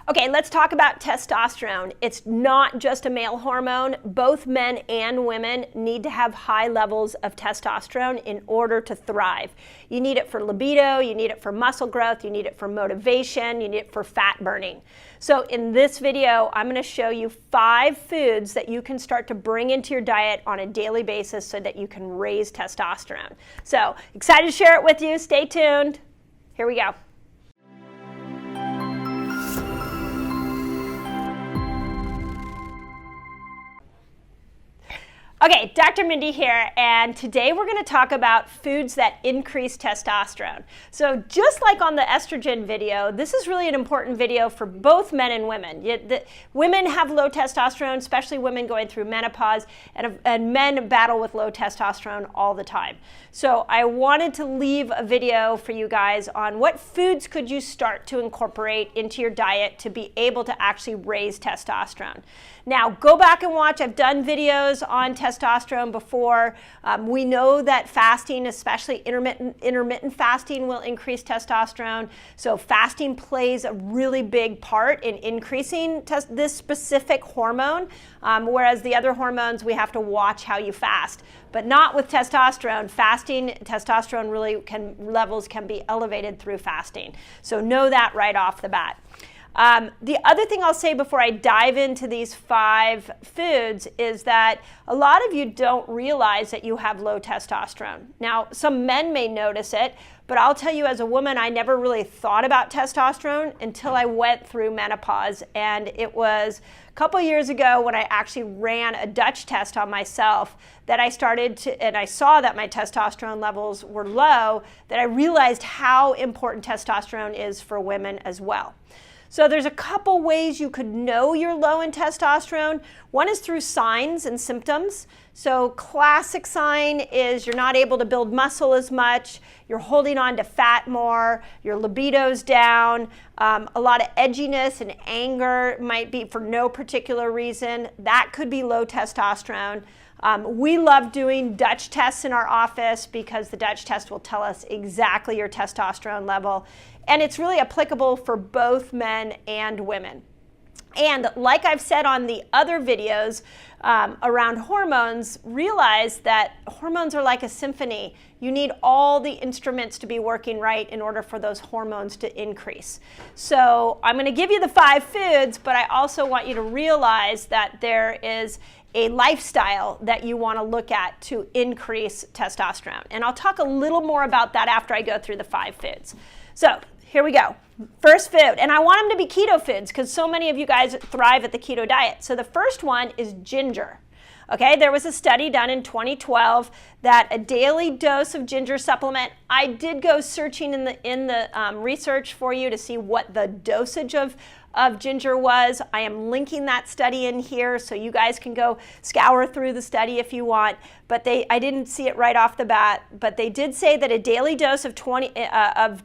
Okay, let's talk about testosterone. It's not just a male hormone. Both men and women need to have high levels of testosterone in order to thrive. You need it for libido, you need it for muscle growth, you need it for motivation, you need it for fat burning. So in this video, I'm going to show you 5 foods that you can start to bring into your diet on a daily basis so that you can raise testosterone. So excited to share it with you. Stay tuned. Here we go. Okay, Dr. Mindy here, and today we're going to talk about foods that increase testosterone. So just like on the estrogen video, this is really an important video for both men and women. Women have low testosterone, especially women going through menopause, and men battle with low testosterone all the time. So I wanted to leave a video for you guys on what foods could you start to incorporate into your diet to be able to actually raise testosterone. Now, go back and watch. I've done videos on testosterone before. We know that fasting, especially intermittent fasting, will increase testosterone. So fasting plays a really big part in increasing this specific hormone, whereas the other hormones, we have to watch how you fast. But not with testosterone. Fasting, testosterone levels can be elevated through fasting. So know that right off the bat. The other thing I'll say before I dive into these 5 foods is that a lot of you don't realize that you have low testosterone. Now, some men may notice it, but I'll tell you as a woman, I never really thought about testosterone until I went through menopause. And it was a couple years ago when I actually ran a Dutch test on myself that I started to, and I saw that my testosterone levels were low, that I realized how important testosterone is for women as well. So there's a couple ways you could know you're low in testosterone. One is through signs and symptoms. So classic sign is you're not able to build muscle as much, you're holding on to fat more, your libido's down, a lot of edginess and anger might be for no particular reason. That could be low testosterone. We love doing Dutch tests in our office because the Dutch test will tell us exactly your testosterone level. And it's really applicable for both men and women. And like I've said on the other videos around hormones, realize that hormones are like a symphony. You need all the instruments to be working right in order for those hormones to increase. So I'm going to give you the 5 foods, but I also want you to realize that there is a lifestyle that you want to look at to increase testosterone. And I'll talk a little more about that after I go through the 5 foods. So here we go. First food, and I want them to be keto foods because so many of you guys thrive at the keto diet. So the first one is ginger. Okay, there was a study done in 2012 that a daily dose of ginger supplement, I did go searching in the research for you to see what the dosage of ginger was. I am linking that study in here so you guys can go scour through the study if you want, but I didn't see it right off the bat, but they did say that a daily dose of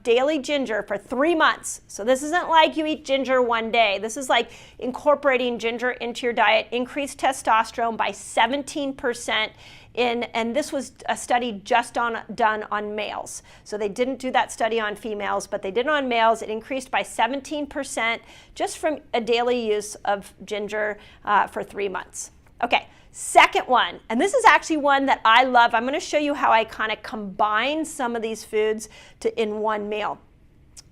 daily ginger for 3 months, so this isn't like you eat ginger one day, this is like incorporating ginger into your diet, increased testosterone by 17%. And this was a study just done on males. So they didn't do that study on females, but they did it on males. It increased by 17% just from a daily use of ginger for 3 months. Okay, second one, and this is actually one that I love. I'm going to show you how I kind of combine some of these foods in one meal.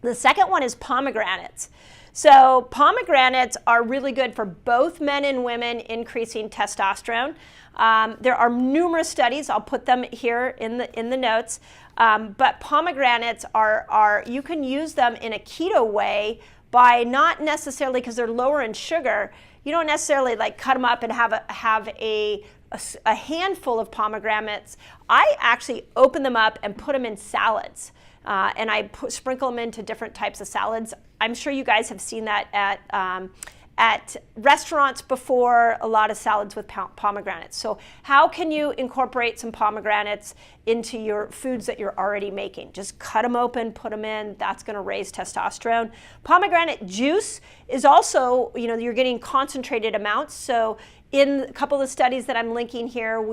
The second one is pomegranates. So pomegranates are really good for both men and women increasing testosterone. There are numerous studies, I'll put them here in the notes, but pomegranates you can use them in a keto way by not necessarily, because they're lower in sugar, you don't necessarily like cut them up and have a handful of pomegranates. I actually open them up and put them in salads. And I sprinkle them into different types of salads. I'm sure you guys have seen that at restaurants before, a lot of salads with pomegranates. So how can you incorporate some pomegranates into your foods that you're already making? Just cut them open, put them in, that's gonna raise testosterone. Pomegranate juice is also, you're getting concentrated amounts, so in a couple of studies that I'm linking here,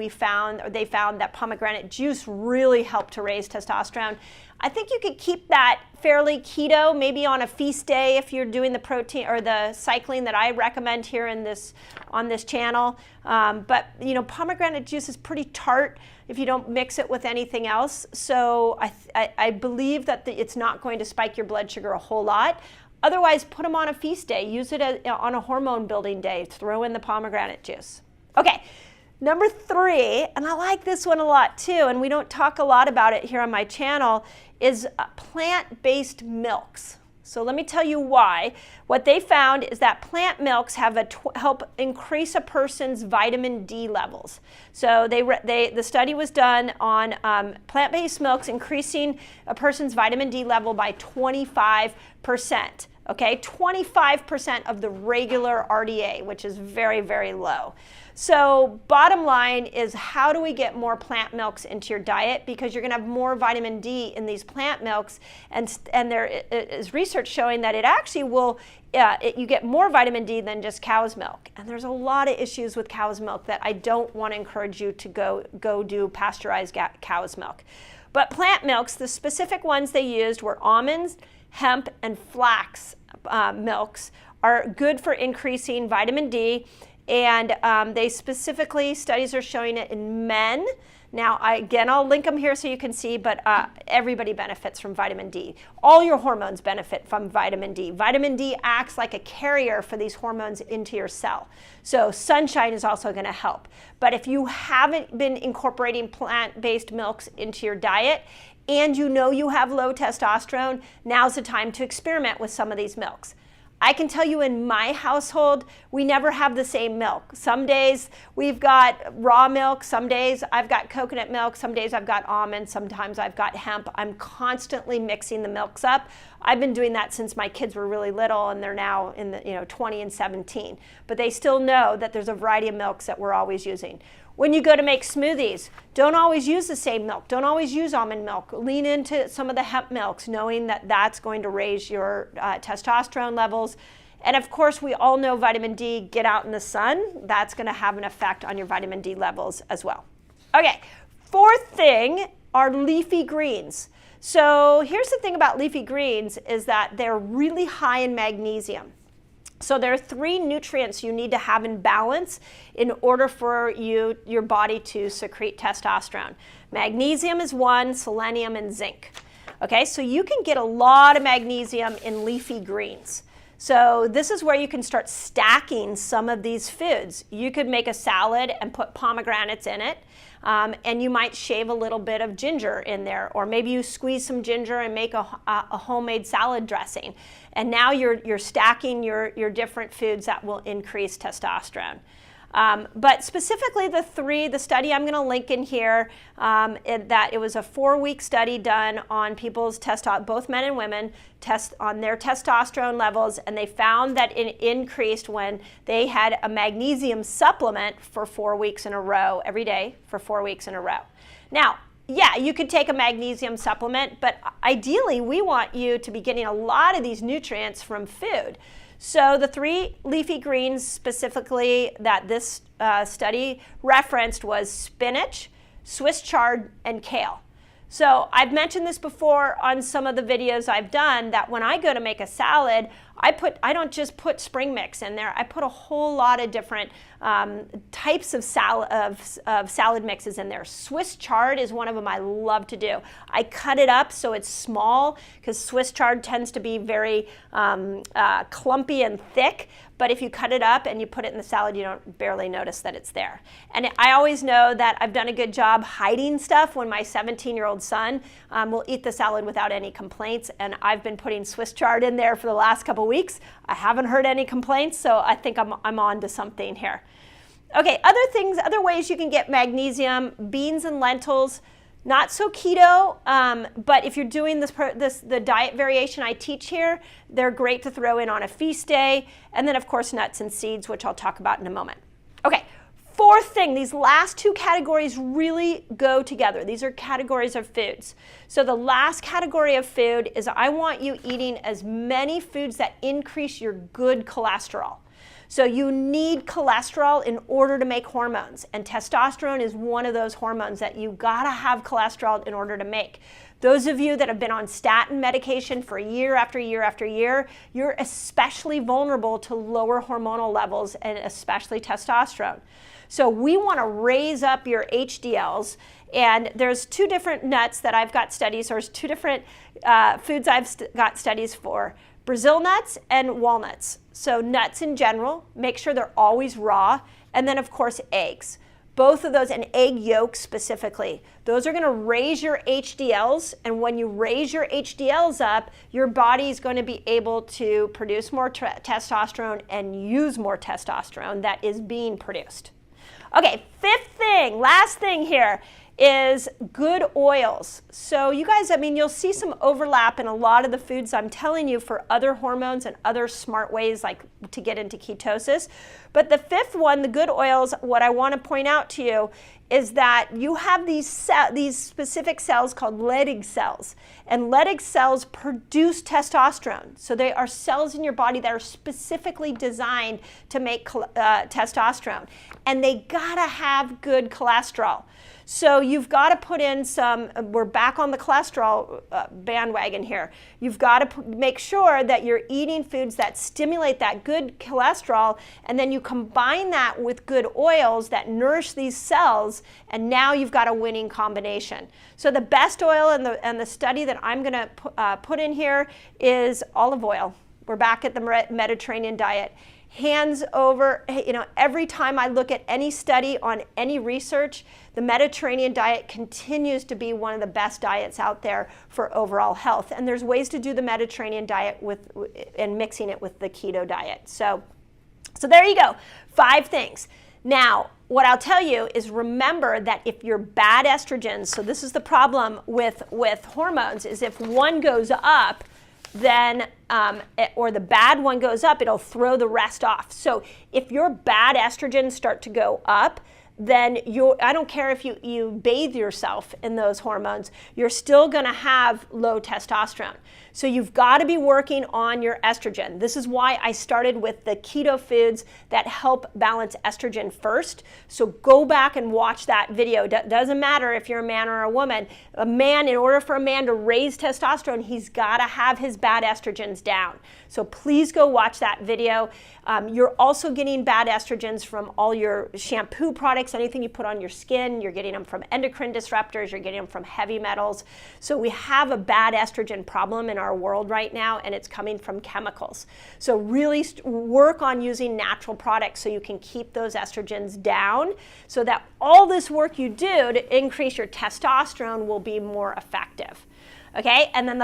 they found that pomegranate juice really helped to raise testosterone. I think you could keep that fairly keto, maybe on a feast day if you're doing the protein or the cycling that I recommend here on this channel. But pomegranate juice is pretty tart if you don't mix it with anything else. So I believe that it's not going to spike your blood sugar a whole lot. Otherwise, put them on a feast day. Use it on a hormone building day. Throw in the pomegranate juice. Okay, number 3, and I like this one a lot too, and we don't talk a lot about it here on my channel, is plant-based milks. So let me tell you why. What they found is that plant milks help increase a person's vitamin D levels. So the study was done on plant-based milks increasing a person's vitamin D level by 25%. Okay, 25% of the regular RDA, which is very, very low. So bottom line is, how do we get more plant milks into your diet? Because you're going to have more vitamin D in these plant milks, and there is research showing that it actually will, you get more vitamin D than just cow's milk. And there's a lot of issues with cow's milk that I don't want to encourage you to go do pasteurized cow's milk. But plant milks, the specific ones they used were almonds, hemp, and flax milks are good for increasing vitamin D, and they specifically, studies are showing it in men. Now, again, I'll link them here so you can see, but everybody benefits from vitamin D. All your hormones benefit from vitamin D. Vitamin D acts like a carrier for these hormones into your cell. So sunshine is also going to help. But if you haven't been incorporating plant-based milks into your diet, and you have low testosterone, now's the time to experiment with some of these milks. I can tell you, in my household, we never have the same milk. Some days we've got raw milk, some days I've got coconut milk, some days I've got almonds, sometimes I've got hemp. I'm constantly mixing the milks up. I've been doing that since my kids were really little, and they're now in the 20 and 17. But they still know that there's a variety of milks that we're always using. When you go to make smoothies, don't always use the same milk. Don't always use almond milk. Lean into some of the hemp milks, knowing that that's going to raise your testosterone levels. And of course, we all know vitamin D, get out in the sun. That's going to have an effect on your vitamin D levels as well. Okay, 4th thing are leafy greens. So here's the thing about leafy greens is that they're really high in magnesium. So there are 3 nutrients you need to have in balance in order for your body to secrete testosterone. Magnesium is 1, selenium and zinc. Okay, so you can get a lot of magnesium in leafy greens. So this is where you can start stacking some of these foods. You could make a salad and put pomegranates in it. And you might shave a little bit of ginger in there, or maybe you squeeze some ginger and make a homemade salad dressing. And now you're stacking your different foods that will increase testosterone. But specifically the study I'm going to link in here, that it was a 4-week study done on people's both men and women, on their testosterone levels, and they found that it increased when they had a magnesium supplement for 4 weeks in a row, every day for 4 weeks in a row. Now, yeah, you could take a magnesium supplement, but ideally we want you to be getting a lot of these nutrients from food. So the 3 leafy greens specifically that this study referenced was spinach, Swiss chard, and kale. So I've mentioned this before on some of the videos I've done, that when I go to make a salad, I don't just put spring mix in there. I put a whole lot of different types of salad mixes in there. Swiss chard is one of them I love to do. I cut it up so it's small, because Swiss chard tends to be very clumpy and thick. But if you cut it up and you put it in the salad, you don't barely notice that it's there. And I always know that I've done a good job hiding stuff when my 17-year-old son will eat the salad without any complaints. And I've been putting Swiss chard in there for the last couple weeks. I haven't heard any complaints, so I think I'm on to something here. Okay, other ways you can get magnesium: beans and lentils. Not so keto, but if you're doing the diet variation I teach here, they're great to throw in on a feast day. And then, of course, nuts and seeds, which I'll talk about in a moment. Okay, 4th thing, these last 2 categories really go together. These are categories of foods. So the last category of food is, I want you eating as many foods that increase your good cholesterol. So you need cholesterol in order to make hormones, and testosterone is one of those hormones that you gotta have cholesterol in order to make. Those of you that have been on statin medication for year after year after year, you're especially vulnerable to lower hormonal levels and especially testosterone. So we want to raise up your HDLs, and there's two different nuts that I've got studies, or two different foods I've got studies for: Brazil nuts and walnuts. So nuts in general, make sure they're always raw, and then of course eggs. Both of those, and egg yolks specifically, those are going to raise your HDLs, and when you raise your HDLs up, your body is going to be able to produce more testosterone and use more testosterone that is being produced. Okay, fifth thing, last thing here is good oils. So you guys, I mean, you'll see some overlap in a lot of the foods I'm telling you for other hormones and other smart ways like to get into ketosis. But the fifth one, the good oils, what I want to point out to you is that you have these specific cells called Leydig cells. And Leydig cells produce testosterone. So they are cells in your body that are specifically designed to make testosterone. And they gotta have good cholesterol. So you've got to put in some, we're back on the cholesterol bandwagon here. You've got to make sure that you're eating foods that stimulate that good cholesterol, and then you combine that with good oils that nourish these cells, and now you've got a winning combination. So the best oil and the study that I'm going to put in here is olive oil. We're back at the Mediterranean diet. Hands over, you know, every time I look at any study on any research, the Mediterranean diet continues to be one of the best diets out there for overall health. And there's ways to do the Mediterranean diet and mixing it with the keto diet. So there you go, 5 things. Now, what I'll tell you is remember that if you're bad estrogens, so this is the problem with hormones, is if one goes up, then or the bad one goes up, it'll throw the rest off. So if your bad estrogens start to go up, then I don't care if you bathe yourself in those hormones, you're still going to have low testosterone. So you've got to be working on your estrogen. This is why I started with the keto foods that help balance estrogen first. So go back and watch that video. Doesn't matter if you're a man or a woman. A man, in order for a man to raise testosterone, he's got to have his bad estrogens down. So please go watch that video. You're also getting bad estrogens from all your shampoo products, anything you put on your skin. You're getting them from endocrine disruptors. You're getting them from heavy metals. So we have a bad estrogen problem in our world right now, and it's coming from chemicals. So really work on using natural products so you can keep those estrogens down, so that all this work you do to increase your testosterone will be more effective. Okay, and then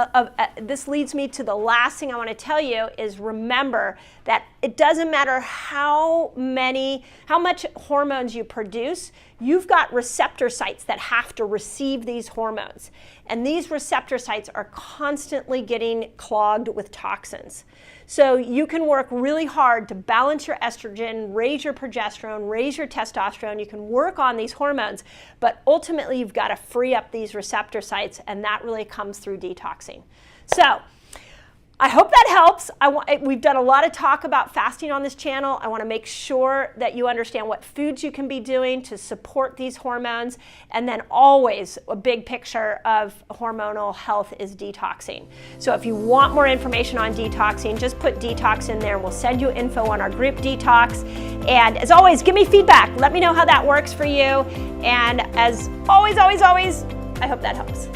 this leads me to the last thing I want to tell you is remember that it doesn't matter how much hormones you produce, you've got receptor sites that have to receive these hormones. And these receptor sites are constantly getting clogged with toxins. So you can work really hard to balance your estrogen, raise your progesterone, raise your testosterone. You can work on these hormones, but ultimately you've got to free up these receptor sites, and that really comes through detoxing. So I hope that helps. We've done a lot of talk about fasting on this channel. I want to make sure that you understand what foods you can be doing to support these hormones. And then always a big picture of hormonal health is detoxing. So if you want more information on detoxing, just put detox in there and we'll send you info on our group detox. And as always, give me feedback. Let me know how that works for you. And as always, I hope that helps.